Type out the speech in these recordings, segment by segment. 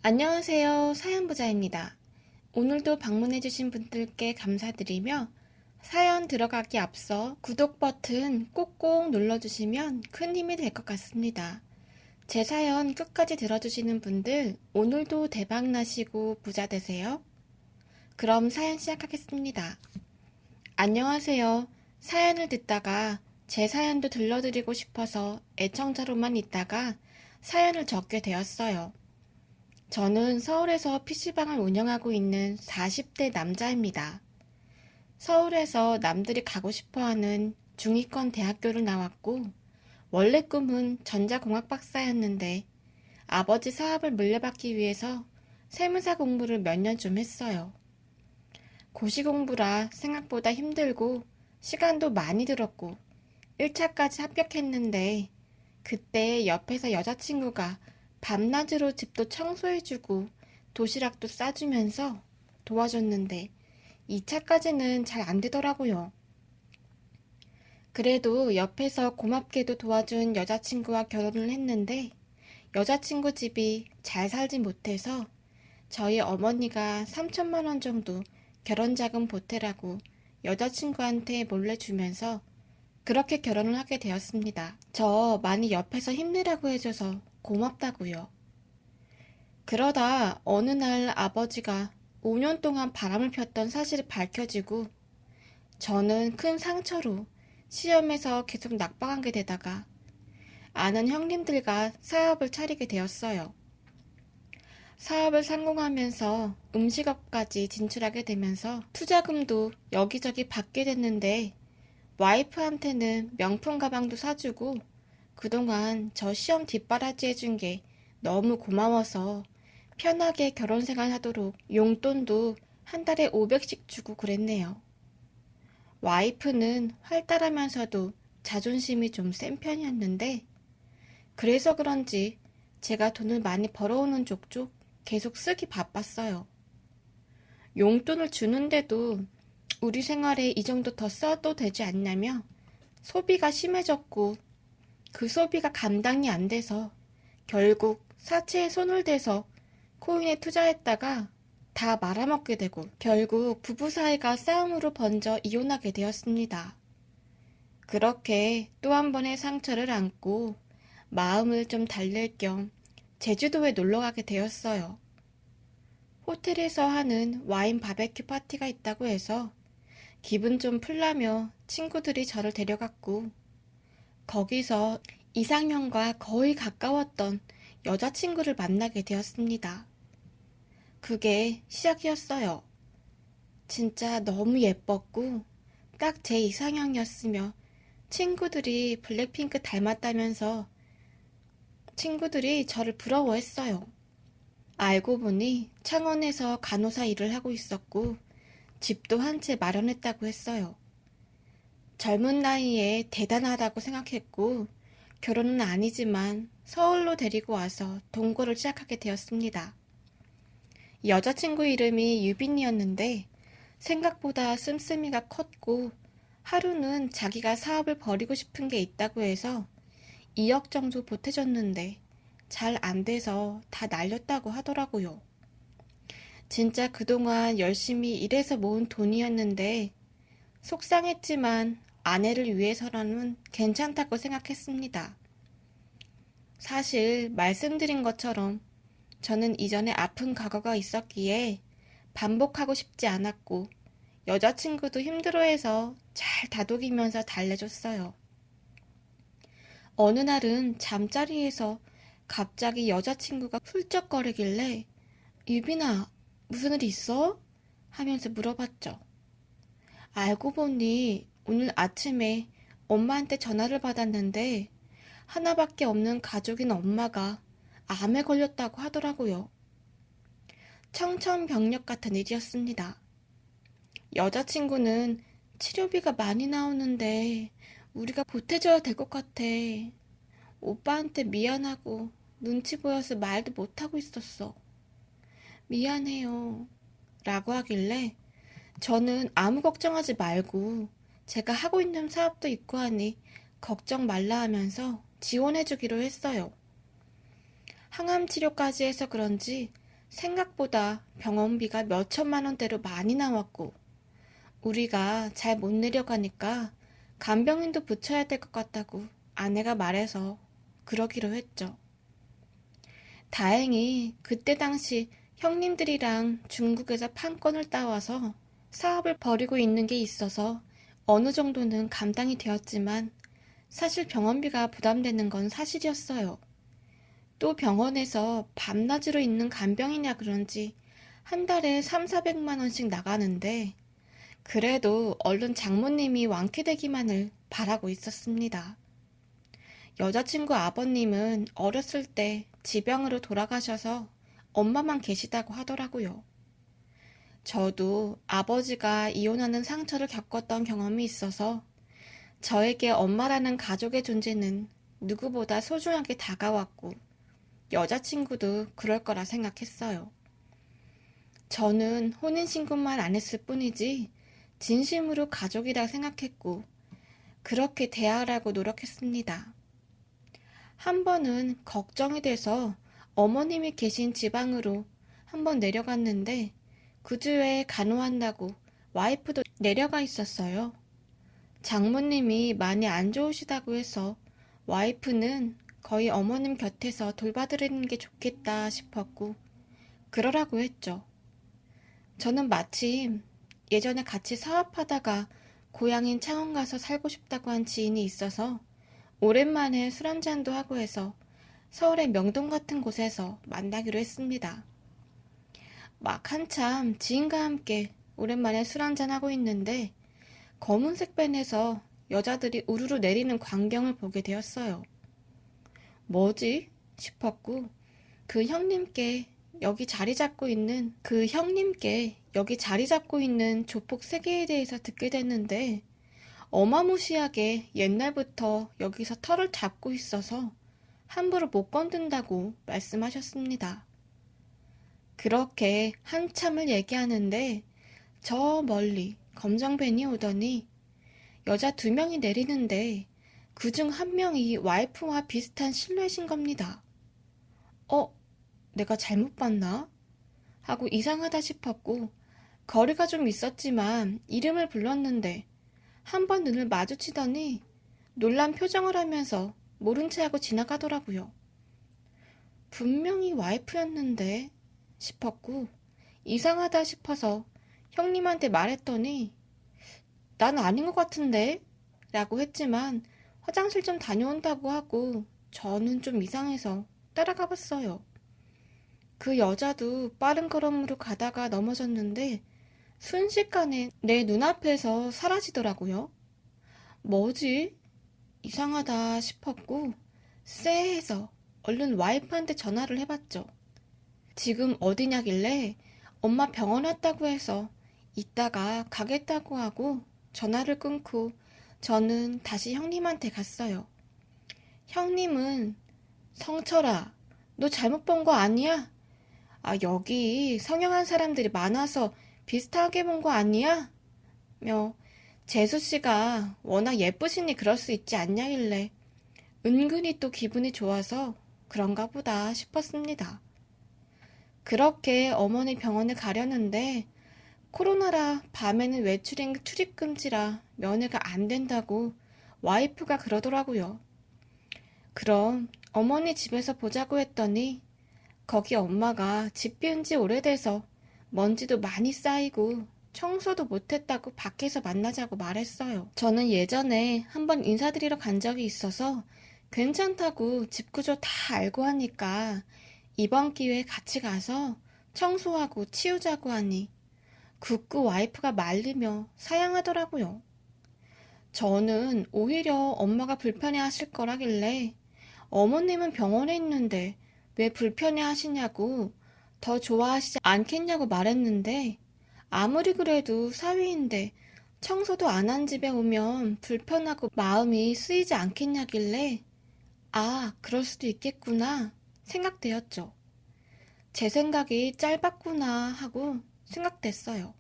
안녕하세요. 사연부자입니다. 오늘도 방문해주신 분들께 감사드리며 사연 들어가기 앞서 구독 버튼 꼭꼭 눌러주시면 큰 힘이 될 것 같습니다. 제 사연 끝까지 들어주시는 분들 오늘도 대박 나시고 부자 되세요. 그럼 사연 시작하겠습니다. 안녕하세요. 사연을 듣다가 제 사연도 들려드리고 싶어서 애청자로만 있다가 사연을 적게 되었어요. 저는 서울에서 PC방을 운영하고 있는 40대 남자입니다. 서울에서 남들이 가고 싶어하는 중위권 대학교를 나왔고, 원래 꿈은 전자공학 박사였는데, 아버지 사업을 물려받기 위해서 세무사 공부를 몇 년 좀 했어요. 고시 공부라 생각보다 힘들고, 시간도 많이 들었고, 1차까지 합격했는데, 그때 옆에서 여자친구가 밤낮으로 집도 청소해주고 도시락도 싸주면서 도와줬는데 2차까지는 잘 안 되더라고요. 그래도 옆에서 고맙게도 도와준 여자친구와 결혼을 했는데 여자친구 집이 잘 살지 못해서 저희 어머니가 3천만 원 정도 결혼자금 보태라고 여자친구한테 몰래 주면서 그렇게 결혼을 하게 되었습니다. 저 많이 옆에서 힘내라고 해줘서 고맙다고요. 그러다 어느 날 아버지가 5년 동안 바람을 폈던 사실이 밝혀지고 저는 큰 상처로 시험에서 계속 낙방하게 되다가 아는 형님들과 사업을 차리게 되었어요. 사업을 성공하면서 음식업까지 진출하게 되면서 투자금도 여기저기 받게 됐는데 와이프한테는 명품 가방도 사주고 그동안 저 시험 뒷바라지 해준 게 너무 고마워서 편하게 결혼 생활 하도록 용돈도 한 달에 500씩 주고 그랬네요. 와이프는 활달하면서도 자존심이 좀 센 편이었는데 그래서 그런지 제가 돈을 많이 벌어오는 족족 계속 쓰기 바빴어요. 용돈을 주는데도 우리 생활에 이 정도 더 써도 되지 않냐며 소비가 심해졌고 그 소비가 감당이 안 돼서 결국 사채에 손을 대서 코인에 투자했다가 다 말아먹게 되고 결국 부부 사이가 싸움으로 번져 이혼하게 되었습니다. 그렇게 또 한 번의 상처를 안고 마음을 좀 달랠 겸 제주도에 놀러 가게 되었어요. 호텔에서 하는 와인 바베큐 파티가 있다고 해서 기분 좀 풀라며 친구들이 저를 데려갔고 거기서 이상형과 거의 가까웠던 여자친구를 만나게 되었습니다. 그게 시작이었어요. 진짜 너무 예뻤고 딱 제 이상형이었으며 친구들이 블랙핑크 닮았다면서 친구들이 저를 부러워했어요. 알고 보니 창원에서 간호사 일을 하고 있었고 집도 한 채 마련했다고 했어요. 젊은 나이에 대단하다고 생각했고 결혼은 아니지만 서울로 데리고 와서 동거를 시작하게 되었습니다. 여자친구 이름이 유빈이었는데 생각보다 씀씀이가 컸고 하루는 자기가 사업을 벌이고 싶은 게 있다고 해서 2억 정도 보태줬는데 잘 안 돼서 다 날렸다고 하더라고요. 진짜 그동안 열심히 일해서 모은 돈이었는데 속상했지만 아내를 위해서라는 괜찮다고 생각했습니다. 사실 말씀드린 것처럼 저는 이전에 아픈 과거가 있었기에 반복하고 싶지 않았고 여자친구도 힘들어해서 잘 다독이면서 달래줬어요. 어느 날은 잠자리에서 갑자기 여자친구가 훌쩍거리길래 유빈아, 무슨 일 있어? 하면서 물어봤죠. 알고 보니 오늘 아침에 엄마한테 전화를 받았는데 하나밖에 없는 가족인 엄마가 암에 걸렸다고 하더라고요. 청천벽력 같은 일이었습니다. 여자친구는 치료비가 많이 나오는데 우리가 보태줘야 될 것 같아. 오빠한테 미안하고 눈치 보여서 말도 못하고 있었어. 미안해요. 라고 하길래 저는 아무 걱정하지 말고 제가 하고 있는 사업도 있고 하니 걱정 말라 하면서 지원해주기로 했어요. 항암 치료까지 해서 그런지 생각보다 병원비가 몇 천만 원대로 많이 나왔고, 우리가 잘 못 내려가니까 간병인도 붙여야 될 것 같다고 아내가 말해서 그러기로 했죠. 다행히 그때 당시 형님들이랑 중국에서 판권을 따와서 사업을 벌이고 있는 게 있어서 어느 정도는 감당이 되었지만 사실 병원비가 부담되는 건 사실이었어요. 또 병원에서 밤낮으로 있는 간병이냐 그런지 한 달에 3, 400만 원씩 나가는데 그래도 얼른 장모님이 완쾌되기만을 바라고 있었습니다. 여자친구 아버님은 어렸을 때 지병으로 돌아가셔서 엄마만 계시다고 하더라고요. 저도 아버지가 이혼하는 상처를 겪었던 경험이 있어서 저에게 엄마라는 가족의 존재는 누구보다 소중하게 다가왔고 여자친구도 그럴 거라 생각했어요. 저는 혼인신고만 안 했을 뿐이지 진심으로 가족이라 생각했고 그렇게 대하라고 노력했습니다. 한 번은 걱정이 돼서 어머님이 계신 지방으로 한번 내려갔는데 그 주에 간호한다고 와이프도 내려가 있었어요. 장모님이 많이 안 좋으시다고 해서 와이프는 거의 어머님 곁에서 돌봐드리는 게 좋겠다 싶었고 그러라고 했죠. 저는 마침 예전에 같이 사업하다가 고향인 창원 가서 살고 싶다고 한 지인이 있어서 오랜만에 술 한잔도 하고 해서 서울의 명동 같은 곳에서 만나기로 했습니다. 막 한참 지인과 함께 오랜만에 술 한잔 하고 있는데 검은색 밴에서 여자들이 우르르 내리는 광경을 보게 되었어요. 뭐지? 싶었고 그 형님께 여기 자리 잡고 있는 조폭 세계에 대해서 듣게 됐는데 어마무시하게 옛날부터 여기서 털을 잡고 있어서 함부로 못 건든다고 말씀하셨습니다. 그렇게 한참을 얘기하는데 저 멀리 검정밴이 오더니 여자 2명이 내리는데 그중 한 명이 와이프와 비슷한 실루엣인 겁니다. 내가 잘못 봤나? 하고 이상하다 싶었고 거리가 좀 있었지만 이름을 불렀는데 한 번 눈을 마주치더니 놀란 표정을 하면서 모른 체 하고 지나가더라고요. 분명히 와이프였는데 싶었고 이상하다 싶어서 형님한테 말했더니 난 아닌 것 같은데 라고 했지만 화장실 좀 다녀온다고 하고 저는 좀 이상해서 따라가 봤어요. 그 여자도 빠른 걸음으로 가다가 넘어졌는데 순식간에 내 눈앞에서 사라지더라고요. 뭐지? 이상하다 싶었고 쎄해서 얼른 와이프한테 전화를 해봤죠. 지금 어디냐길래 엄마 병원 왔다고 해서 이따가 가겠다고 하고 전화를 끊고 저는 다시 형님한테 갔어요. 형님은 성철아, 너 잘못 본 거 아니야? 여기 성형한 사람들이 많아서 비슷하게 본 거 아니야? 재수씨가 워낙 예쁘시니 그럴 수 있지 않냐길래 은근히 또 기분이 좋아서 그런가 보다 싶었습니다. 그렇게 어머니 병원에 가려는데 코로나라 밤에는 외출인 출입금지라 면회가 안 된다고 와이프가 그러더라고요. 그럼 어머니 집에서 보자고 했더니 거기 엄마가 집 비운 지 오래돼서 먼지도 많이 쌓이고 청소도 못했다고 밖에서 만나자고 말했어요. 저는 예전에 한번 인사드리러 간 적이 있어서 괜찮다고 집 구조 다 알고 하니까 이번 기회에 같이 가서 청소하고 치우자고 하니 굳고 와이프가 말리며 사양하더라고요. 저는 오히려 엄마가 불편해 하실 거라길래 어머님은 병원에 있는데 왜 불편해 하시냐고 더 좋아하시지 않겠냐고 말했는데 아무리 그래도 사위인데 청소도 안 한 집에 오면 불편하고 마음이 쓰이지 않겠냐길래 그럴 수도 있겠구나 생각되었죠. 제 생각이 짧았구나 하고 생각됐어요.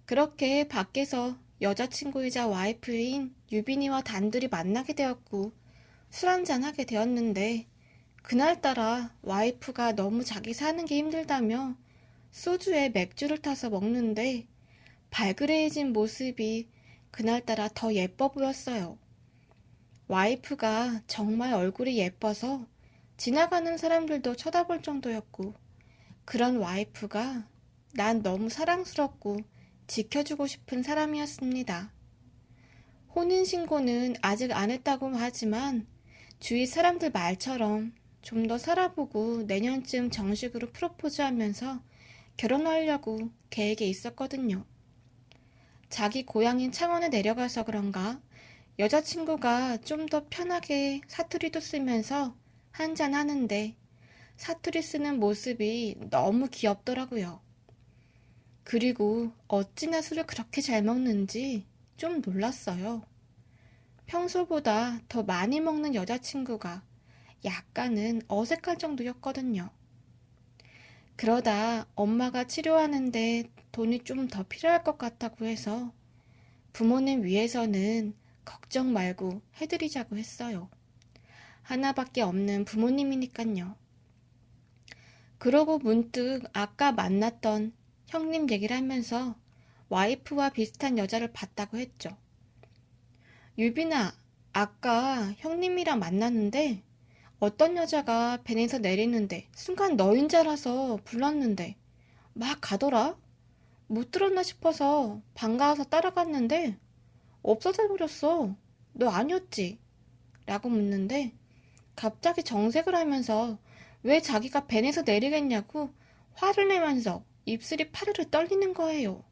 그렇게 밖에서 여자친구이자 와이프인 유빈이와 단둘이 만나게 되었고 술 한잔 하게 되었는데 그날따라 와이프가 너무 자기 사는 게 힘들다며 소주에 맥주를 타서 먹는데 발그레해진 모습이 그날따라 더 예뻐 보였어요. 와이프가 정말 얼굴이 예뻐서 지나가는 사람들도 쳐다볼 정도였고, 그런 와이프가 난 너무 사랑스럽고 지켜주고 싶은 사람이었습니다. 혼인신고는 아직 안 했다고 하지만 주위 사람들 말처럼 좀 더 살아보고 내년쯤 정식으로 프로포즈하면서 결혼하려고 계획에 있었거든요. 자기 고향인 창원에 내려가서 그런가 여자친구가 좀 더 편하게 사투리도 쓰면서 한잔 하는데 사투리 쓰는 모습이 너무 귀엽더라고요. 그리고 어찌나 술을 그렇게 잘 먹는지 좀 놀랐어요. 평소보다 더 많이 먹는 여자친구가 약간은 어색할 정도였거든요. 그러다 엄마가 치료하는데 돈이 좀 더 필요할 것 같다고 해서 부모님 위해서는 걱정 말고 해드리자고 했어요. 하나밖에 없는 부모님이니깐요. 그러고 문득 아까 만났던 형님 얘기를 하면서 와이프와 비슷한 여자를 봤다고 했죠. 유빈아, 아까 형님이랑 만났는데 어떤 여자가 밴에서 내리는데 순간 너인 줄 알아서 불렀는데 막 가더라? 못 들었나 싶어서 반가워서 따라갔는데 없어져 버렸어. 너 아니었지? 라고 묻는데 갑자기 정색을 하면서 왜 자기가 밴에서 내리겠냐고 화를 내면서 입술이 파르르 떨리는 거예요.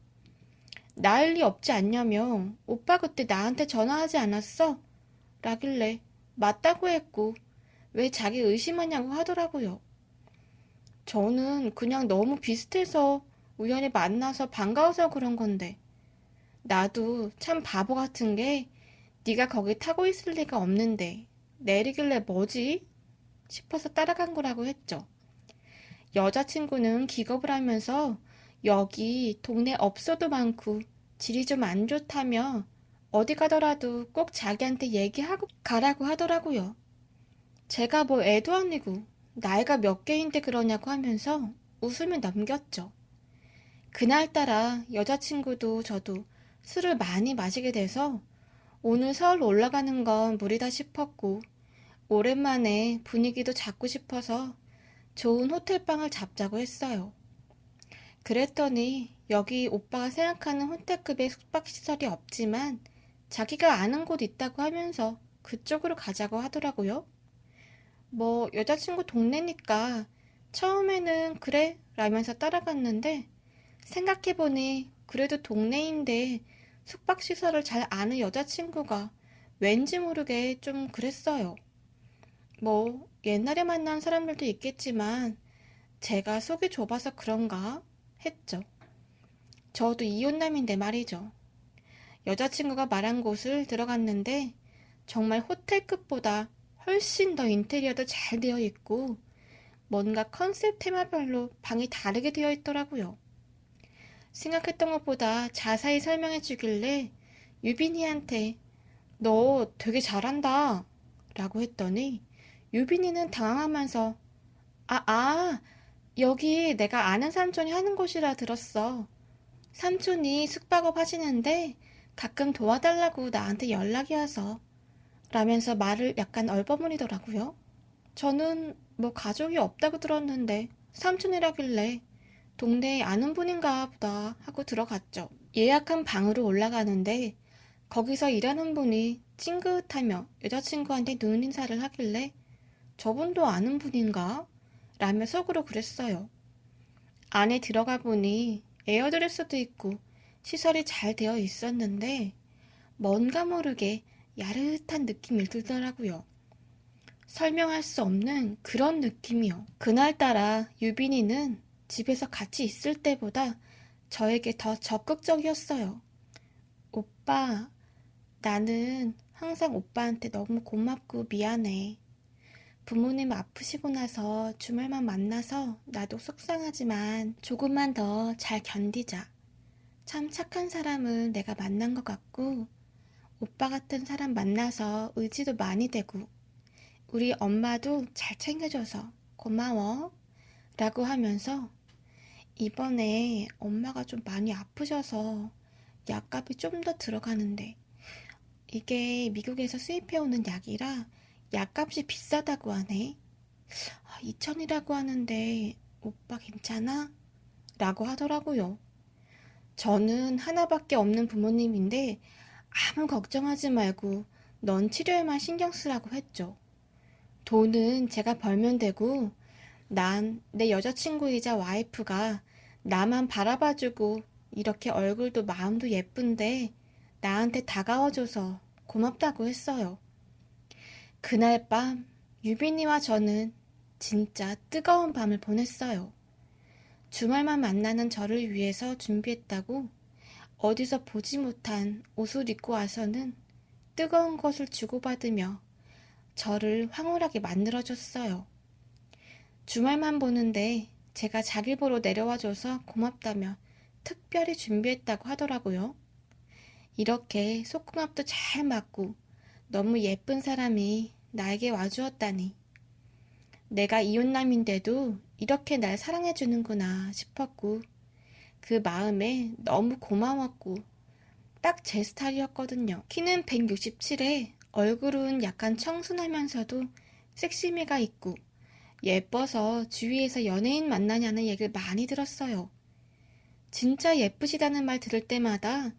나을 리 없지 않냐며 오빠 그때 나한테 전화하지 않았어? 라길래 맞다고 했고 왜 자기 의심하냐고 하더라고요. 저는 그냥 너무 비슷해서 우연히 만나서 반가워서 그런 건데 나도 참 바보 같은 게 네가 거기 타고 있을 리가 없는데 내리길래 뭐지? 싶어서 따라간 거라고 했죠. 여자친구는 기겁을 하면서 여기 동네 업소도 많고 질이 좀 안 좋다며 어디 가더라도 꼭 자기한테 얘기하고 가라고 하더라고요. 제가 뭐 애도 아니고 나이가 몇 개인데 그러냐고 하면서 웃으며 넘겼죠. 그날따라 여자친구도 저도 술을 많이 마시게 돼서 오늘 서울 올라가는 건 무리다 싶었고 오랜만에 분위기도 잡고 싶어서 좋은 호텔방을 잡자고 했어요. 그랬더니 여기 오빠가 생각하는 호텔급의 숙박시설이 없지만 자기가 아는 곳 있다고 하면서 그쪽으로 가자고 하더라고요. 뭐 여자친구 동네니까 처음에는 그래 라면서 따라갔는데 생각해보니 그래도 동네인데 숙박시설을 잘 아는 여자친구가 왠지 모르게 좀 그랬어요. 뭐 옛날에 만난 사람들도 있겠지만 제가 속이 좁아서 그런가 했죠. 저도 이혼남인데 말이죠. 여자친구가 말한 곳을 들어갔는데 정말 호텔급보다 훨씬 더 인테리어도 잘 되어 있고 뭔가 컨셉 테마별로 방이 다르게 되어 있더라고요. 생각했던 것보다 자세히 설명해 주길래 유빈이한테 너 되게 잘한다 라고 했더니 유빈이는 당황하면서 여기 내가 아는 삼촌이 하는 곳이라 들었어. 삼촌이 숙박업 하시는데 가끔 도와달라고 나한테 연락이 와서 라면서 말을 약간 얼버무리더라고요. 저는 뭐 가족이 없다고 들었는데 삼촌이라길래 동네에 아는 분인가 보다 하고 들어갔죠. 예약한 방으로 올라가는데 거기서 일하는 분이 찡긋하며 여자친구한테 눈인사를 하길래 저분도 아는 분인가? 라며 속으로 그랬어요. 안에 들어가 보니 에어드레스도 있고 시설이 잘 되어 있었는데 뭔가 모르게 야릇한 느낌이 들더라고요. 설명할 수 없는 그런 느낌이요. 그날따라 유빈이는 집에서 같이 있을 때보다 저에게 더 적극적이었어요. 오빠, 나는 항상 오빠한테 너무 고맙고 미안해. 부모님 아프시고 나서 주말만 만나서 나도 속상하지만 조금만 더 잘 견디자. 참 착한 사람은 내가 만난 것 같고 오빠 같은 사람 만나서 의지도 많이 되고 우리 엄마도 잘 챙겨줘서 고마워 라고 하면서 이번에 엄마가 좀 많이 아프셔서 약값이 좀 더 들어가는데 이게 미국에서 수입해오는 약이라 약값이 비싸다고 하네. 2천이라고 하는데 오빠 괜찮아? 라고 하더라고요. 저는 하나밖에 없는 부모님인데 아무 걱정하지 말고 넌 치료에만 신경 쓰라고 했죠. 돈은 제가 벌면 되고 난 내 여자친구이자 와이프가 나만 바라봐주고 이렇게 얼굴도 마음도 예쁜데 나한테 다가와줘서 고맙다고 했어요. 그날 밤 유빈이와 저는 진짜 뜨거운 밤을 보냈어요. 주말만 만나는 저를 위해서 준비했다고 어디서 보지 못한 옷을 입고 와서는 뜨거운 것을 주고받으며 저를 황홀하게 만들어줬어요. 주말만 보는데 제가 자기 보러 내려와줘서 고맙다며 특별히 준비했다고 하더라고요. 이렇게 속궁합도 잘 맞고 너무 예쁜 사람이 나에게 와주었다니. 내가 이혼남인데도 이렇게 날 사랑해주는구나 싶었고 그 마음에 너무 고마웠고 딱 제 스타일이었거든요. 키는 167에 얼굴은 약간 청순하면서도 섹시미가 있고 예뻐서 주위에서 연예인 만나냐는 얘기를 많이 들었어요. 진짜 예쁘시다는 말 들을 때마다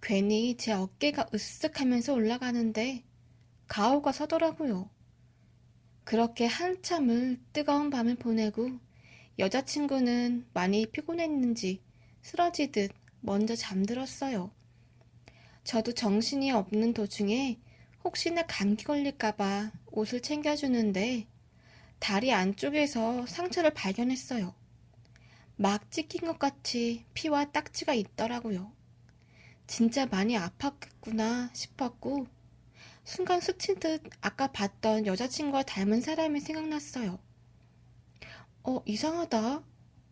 괜히 제 어깨가 으쓱하면서 올라가는데 가오가 서더라고요. 그렇게 한참을 뜨거운 밤을 보내고 여자친구는 많이 피곤했는지 쓰러지듯 먼저 잠들었어요. 저도 정신이 없는 도중에 혹시나 감기 걸릴까봐 옷을 챙겨주는데 다리 안쪽에서 상처를 발견했어요. 막 찢긴 것 같이 피와 딱지가 있더라고요. 진짜 많이 아팠겠구나 싶었고 순간 스친 듯 아까 봤던 여자친구와 닮은 사람이 생각났어요. 이상하다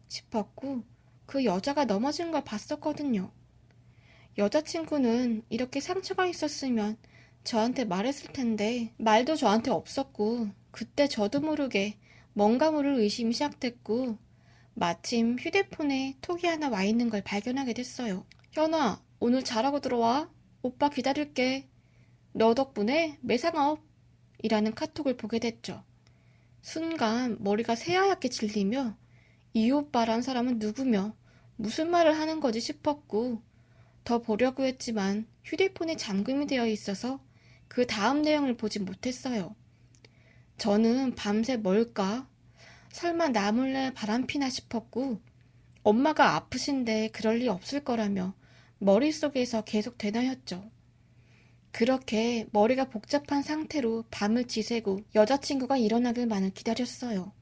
싶었고 그 여자가 넘어진 걸 봤었거든요. 여자친구는 이렇게 상처가 있었으면 저한테 말했을 텐데 말도 저한테 없었고 그때 저도 모르게 뭔가 모를 의심이 시작됐고 마침 휴대폰에 톡이 하나 와 있는 걸 발견하게 됐어요. 현아, 오늘 잘하고 들어와. 오빠 기다릴게. 너 덕분에 매상업! 이라는 카톡을 보게 됐죠. 순간 머리가 새하얗게 질리며 이 오빠란 사람은 누구며 무슨 말을 하는 거지 싶었고 더 보려고 했지만 휴대폰에 잠금이 되어 있어서 그 다음 내용을 보지 못했어요. 저는 밤새 뭘까? 설마 나 몰래 바람피나 싶었고 엄마가 아프신데 그럴 리 없을 거라며 머릿속에서 계속 되뇌었죠. 그렇게 머리가 복잡한 상태로 밤을 지새고 여자친구가 일어나길만을 기다렸어요.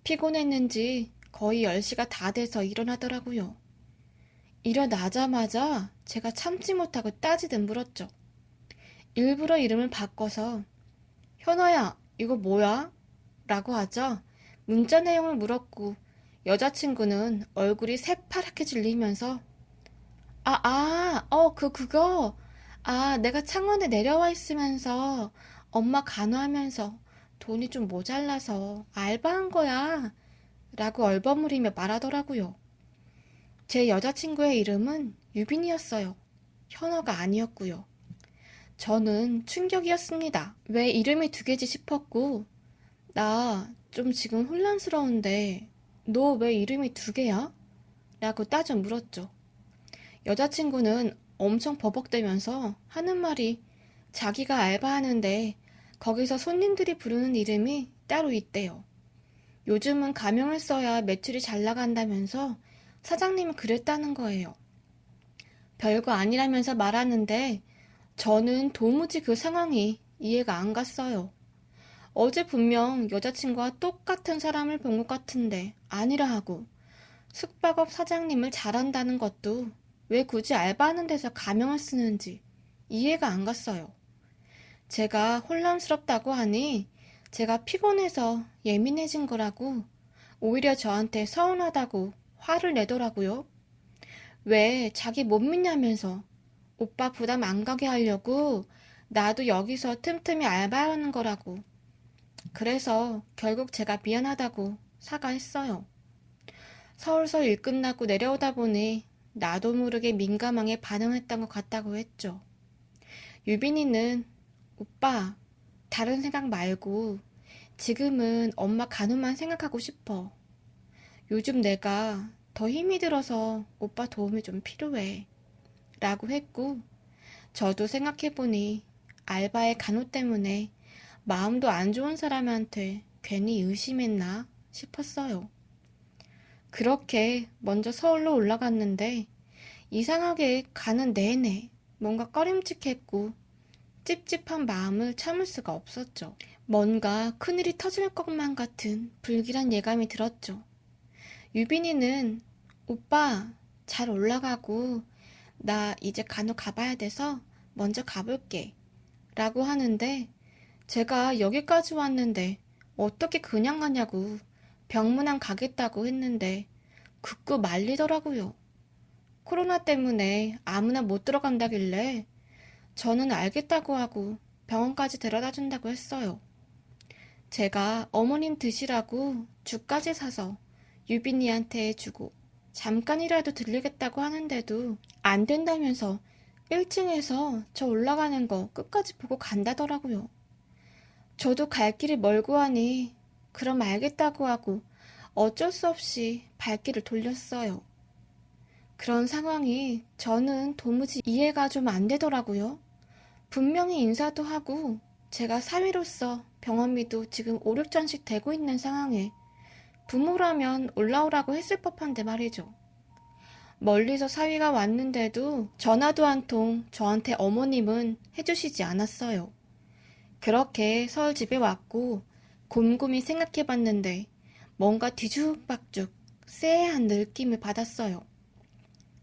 피곤했는지 거의 10시가 다 돼서 일어나더라고요. 일어나자마자 제가 참지 못하고 따지듯 물었죠. 일부러 이름을 바꿔서 현아야, 이거 뭐야? 라고 하자 문자 내용을 물었고 여자친구는 얼굴이 새파랗게 질리면서 그거. 내가 창원에 내려와 있으면서 엄마 간호하면서 돈이 좀 모자라서 알바한 거야. 라고 얼버무리며 말하더라고요. 제 여자친구의 이름은 유빈이었어요. 현어가 아니었고요. 저는 충격이었습니다. 왜 이름이 두 개지 싶었고 나 좀 지금 혼란스러운데 너 왜 이름이 두 개야? 라고 따져 물었죠. 여자친구는 엄청 버벅대면서 하는 말이 자기가 알바하는데 거기서 손님들이 부르는 이름이 따로 있대요. 요즘은 가명을 써야 매출이 잘 나간다면서 사장님이 그랬다는 거예요. 별거 아니라면서 말하는데 저는 도무지 그 상황이 이해가 안 갔어요. 어제 분명 여자친구와 똑같은 사람을 본 것 같은데 아니라 하고 숙박업 사장님을 잘한다는 것도 왜 굳이 알바하는 데서 가명을 쓰는지 이해가 안 갔어요. 제가 혼란스럽다고 하니 제가 피곤해서 예민해진 거라고 오히려 저한테 서운하다고 화를 내더라고요. 왜 자기 못 믿냐면서 오빠 부담 안 가게 하려고 나도 여기서 틈틈이 알바하는 거라고 그래서 결국 제가 미안하다고 사과했어요. 서울서 일 끝나고 내려오다 보니 나도 모르게 민감하게 반응했던 것 같다고 했죠. 유빈이는 오빠, 다른 생각 말고 지금은 엄마 간호만 생각하고 싶어. 요즘 내가 더 힘이 들어서 오빠 도움이 좀 필요해. 라고 했고, 저도 생각해보니 알바의 간호 때문에 마음도 안 좋은 사람한테 괜히 의심했나 싶었어요. 그렇게 먼저 서울로 올라갔는데 이상하게 가는 내내 뭔가 꺼림칙했고 찝찝한 마음을 참을 수가 없었죠. 뭔가 큰일이 터질 것만 같은 불길한 예감이 들었죠. 유빈이는 오빠 잘 올라가고 나 이제 간호 가봐야 돼서 먼저 가볼게 라고 하는데 제가 여기까지 왔는데 어떻게 그냥 가냐고 병문안 가겠다고 했는데 극구 말리더라고요. 코로나 때문에 아무나 못 들어간다길래 저는 알겠다고 하고 병원까지 데려다 준다고 했어요. 제가 어머님 드시라고 죽까지 사서 유빈이한테 주고 잠깐이라도 들리겠다고 하는데도 안 된다면서 1층에서 저 올라가는 거 끝까지 보고 간다더라고요. 저도 갈 길이 멀고 하니 그럼 알겠다고 하고 어쩔 수 없이 발길을 돌렸어요. 그런 상황이 저는 도무지 이해가 좀 안 되더라고요. 분명히 인사도 하고 제가 사위로서 병원비도 지금 5, 6천씩 되고 있는 상황에 부모라면 올라오라고 했을 법한데 말이죠. 멀리서 사위가 왔는데도 전화도 한 통 저한테 어머님은 해주시지 않았어요. 그렇게 서울 집에 왔고 곰곰이 생각해봤는데 뭔가 뒤죽박죽 쎄한 느낌을 받았어요.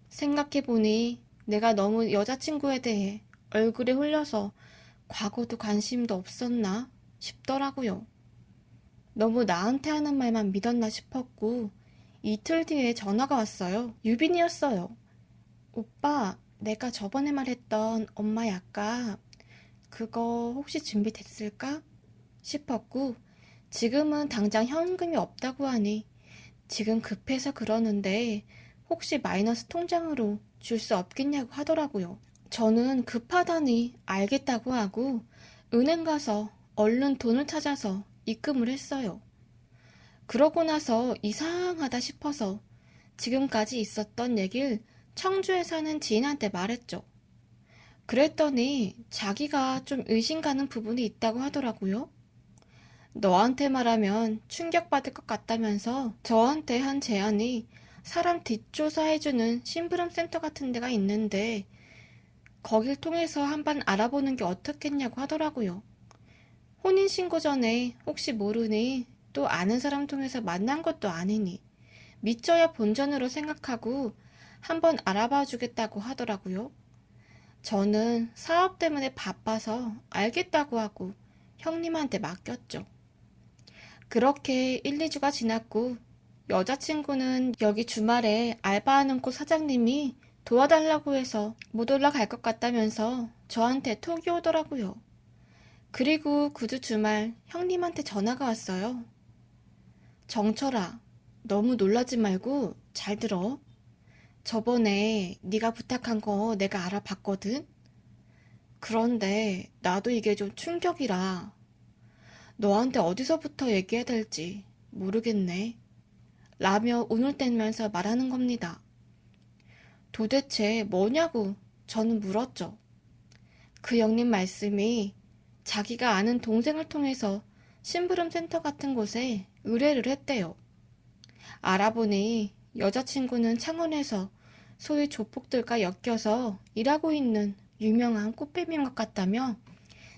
생각해보니 내가 너무 여자친구에 대해 얼굴에 홀려서 과거도 관심도 없었나 싶더라고요. 너무 나한테 하는 말만 믿었나 싶었고 이틀 뒤에 전화가 왔어요. 유빈이었어요. 오빠, 내가 저번에 말했던 엄마 약값 그거 혹시 준비됐을까? 싶었고 지금은 당장 현금이 없다고 하니 지금 급해서 그러는데 혹시 마이너스 통장으로 줄 수 없겠냐고 하더라고요. 저는 급하다니 알겠다고 하고 은행 가서 얼른 돈을 찾아서 입금을 했어요. 그러고 나서 이상하다 싶어서 지금까지 있었던 얘기를 청주에 사는 지인한테 말했죠. 그랬더니 자기가 좀 의심 가는 부분이 있다고 하더라고요. 너한테 말하면 충격받을 것 같다면서 저한테 한 제안이 사람 뒷조사해주는 심부름 센터 같은 데가 있는데 거길 통해서 한번 알아보는 게 어떻겠냐고 하더라고요. 혼인신고 전에 혹시 모르니 또 아는 사람 통해서 만난 것도 아니니 믿져야 본전으로 생각하고 한번 알아봐 주겠다고 하더라고요. 저는 사업 때문에 바빠서 알겠다고 하고 형님한테 맡겼죠. 그렇게 1, 2주가 지났고 여자친구는 여기 주말에 알바하는 곳 사장님이 도와달라고 해서 못 올라갈 것 같다면서 저한테 톡이 오더라고요. 그리고 그 주 주말 형님한테 전화가 왔어요. 정철아, 너무 놀라지 말고 잘 들어. 저번에 네가 부탁한 거 내가 알아봤거든? 그런데 나도 이게 좀 충격이라 너한테 어디서부터 얘기해야 될지 모르겠네. 라며 운을 떼면서 말하는 겁니다. 도대체 뭐냐고 저는 물었죠. 그 형님 말씀이 자기가 아는 동생을 통해서 심부름 센터 같은 곳에 의뢰를 했대요. 알아보니 여자친구는 창원에서 소위 조폭들과 엮여서 일하고 있는 유명한 꽃뱀인 것 같다며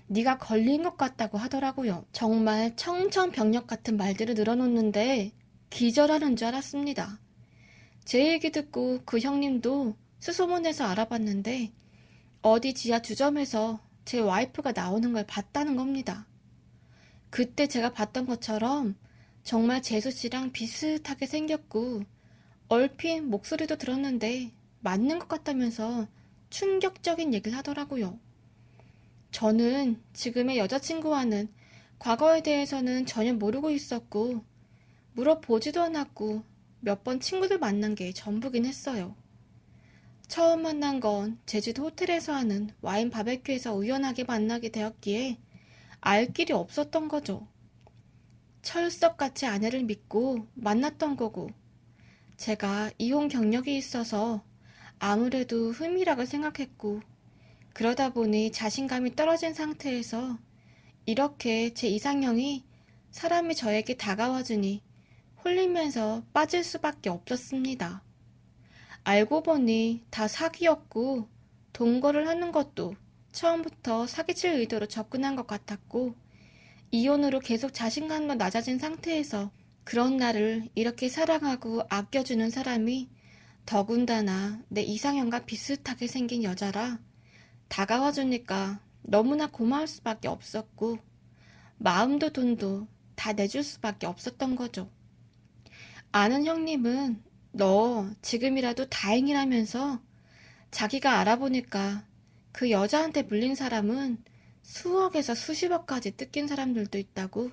네가 걸린 것 같다고 하더라고요. 정말 청천벽력 같은 말들을 늘어놓는데 기절하는 줄 알았습니다. 제 얘기 듣고 그 형님도 수소문해서 알아봤는데 어디 지하 주점에서 제 와이프가 나오는 걸 봤다는 겁니다. 그때 제가 봤던 것처럼 정말 재수 씨랑 비슷하게 생겼고 얼핏 목소리도 들었는데 맞는 것 같다면서 충격적인 얘기를 하더라고요. 저는 지금의 여자친구와는 과거에 대해서는 전혀 모르고 있었고, 물어보지도 않았고, 몇 번 친구들 만난 게 전부긴 했어요. 처음 만난 건 제주도 호텔에서 하는 와인 바베큐에서 우연하게 만나게 되었기에 알 길이 없었던 거죠. 철석같이 아내를 믿고 만났던 거고, 제가 이혼 경력이 있어서 아무래도 흠이라고 생각했고, 그러다 보니 자신감이 떨어진 상태에서 이렇게 제 이상형이 사람이 저에게 다가와주니 홀리면서 빠질 수밖에 없었습니다. 알고 보니 다 사기였고, 동거를 하는 것도 처음부터 사기칠 의도로 접근한 것 같았고, 이혼으로 계속 자신감도 낮아진 상태에서 그런 나를 이렇게 사랑하고 아껴주는 사람이 더군다나 내 이상형과 비슷하게 생긴 여자라 다가와 주니까 너무나 고마울 수밖에 없었고, 마음도 돈도 다 내줄 수밖에 없었던 거죠. 아는 형님은 너 지금이라도 다행이라면서 자기가 알아보니까 그 여자한테 물린 사람은 수억에서 수십억까지 뜯긴 사람들도 있다고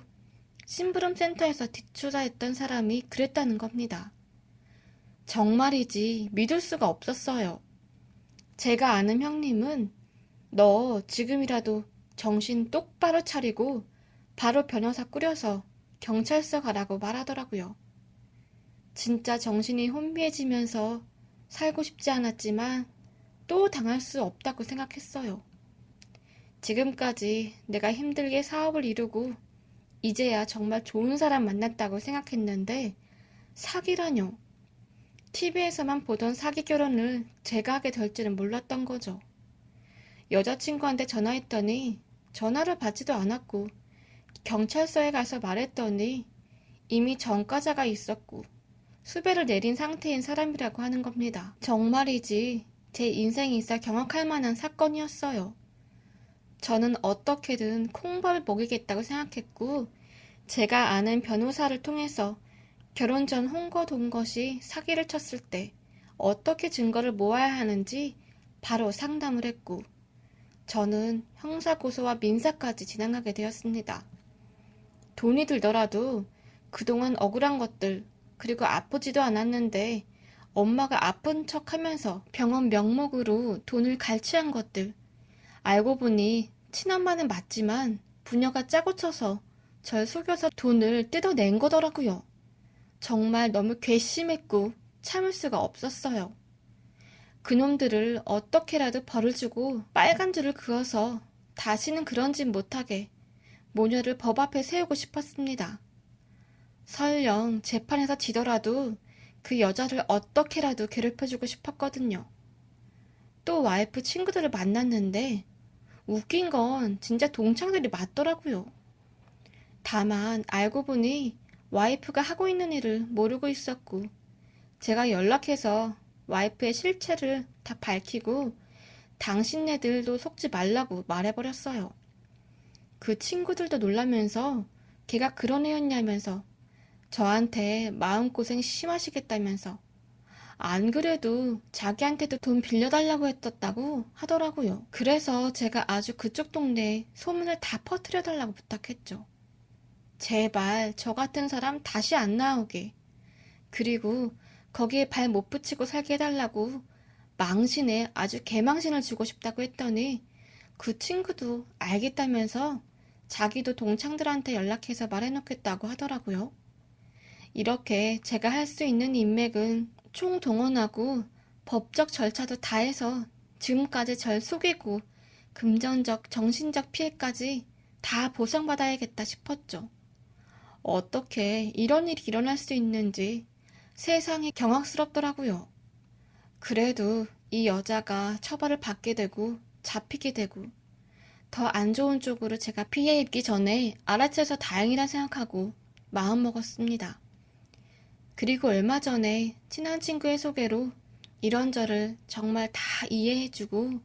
심부름 센터에서 뒷조사했던 사람이 그랬다는 겁니다. 정말이지 믿을 수가 없었어요. 제가 아는 형님은 너 지금이라도 정신 똑바로 차리고 바로 변호사 꾸려서 경찰서 가라고 말하더라고요. 진짜 정신이 혼미해지면서 살고 싶지 않았지만 또 당할 수 없다고 생각했어요. 지금까지 내가 힘들게 사업을 이루고 이제야 정말 좋은 사람 만났다고 생각했는데 사기라뇨. TV에서만 보던 사기 결혼을 제가 하게 될 줄은 몰랐던 거죠. 여자친구한테 전화했더니 전화를 받지도 않았고, 경찰서에 가서 말했더니 이미 전과자가 있었고 수배를 내린 상태인 사람이라고 하는 겁니다. 정말이지 제 인생에 있어 경악할 만한 사건이었어요. 저는 어떻게든 콩벌 먹이겠다고 생각했고, 제가 아는 변호사를 통해서 결혼 전 홍거 동거시 사기를 쳤을 때 어떻게 증거를 모아야 하는지 바로 상담을 했고, 저는 형사고소와 민사까지 진행하게 되었습니다. 돈이 들더라도 그동안 억울한 것들, 그리고 아프지도 않았는데 엄마가 아픈 척 하면서 병원 명목으로 돈을 갈취한 것들, 알고 보니 친엄마는 맞지만 부녀가 짜고 쳐서 절 속여서 돈을 뜯어낸 거더라고요. 정말 너무 괘씸했고 참을 수가 없었어요. 그놈들을 어떻게라도 벌을 주고 빨간 줄을 그어서 다시는 그런 짓 못하게 모녀를 법 앞에 세우고 싶었습니다. 설령 재판에서 지더라도 그 여자를 어떻게라도 괴롭혀주고 싶었거든요. 또 와이프 친구들을 만났는데 웃긴 건 진짜 동창들이 맞더라고요. 다만 알고 보니 와이프가 하고 있는 일을 모르고 있었고, 제가 연락해서 와이프의 실체를 다 밝히고 당신네들도 속지 말라고 말해버렸어요. 그 친구들도 놀라면서 걔가 그런 애였냐면서 저한테 마음고생 심하시겠다면서 안 그래도 자기한테도 돈 빌려달라고 했었다고 하더라고요. 그래서 제가 아주 그쪽 동네에 소문을 다 퍼뜨려달라고 부탁했죠. 제발 저 같은 사람 다시 안 나오게. 그리고 거기에 발 못 붙이고 살게 해달라고 망신에 아주 개망신을 주고 싶다고 했더니 그 친구도 알겠다면서 자기도 동창들한테 연락해서 말해놓겠다고 하더라고요. 이렇게 제가 할 수 있는 인맥은 총동원하고 법적 절차도 다 해서 지금까지 절 속이고 금전적, 정신적 피해까지 다 보상받아야겠다 싶었죠. 어떻게 이런 일이 일어날 수 있는지 세상이 경악스럽더라고요. 그래도 이 여자가 처벌을 받게 되고 잡히게 되고 더 안 좋은 쪽으로 제가 피해 입기 전에 알아채서 다행이라 생각하고 마음먹었습니다. 그리고 얼마 전에 친한 친구의 소개로 이런저를 정말 다 이해해주고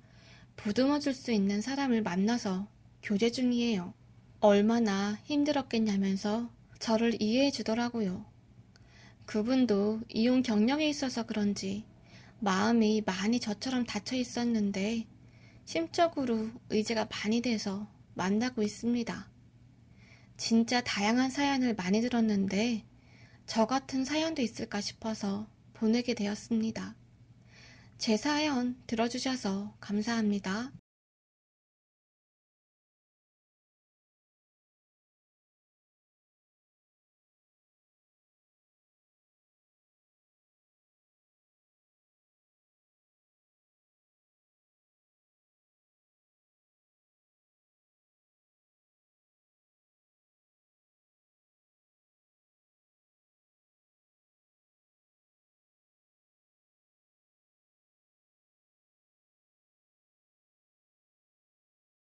보듬어줄 수 있는 사람을 만나서 교제 중이에요. 얼마나 힘들었겠냐면서 저를 이해해주더라고요. 그분도 이혼 경력이 있어서 그런지 마음이 많이 저처럼 닫혀 있었는데 심적으로 의지가 많이 돼서 만나고 있습니다. 진짜 다양한 사연을 많이 들었는데 저 같은 사연도 있을까 싶어서 보내게 되었습니다. 제 사연 들어주셔서 감사합니다.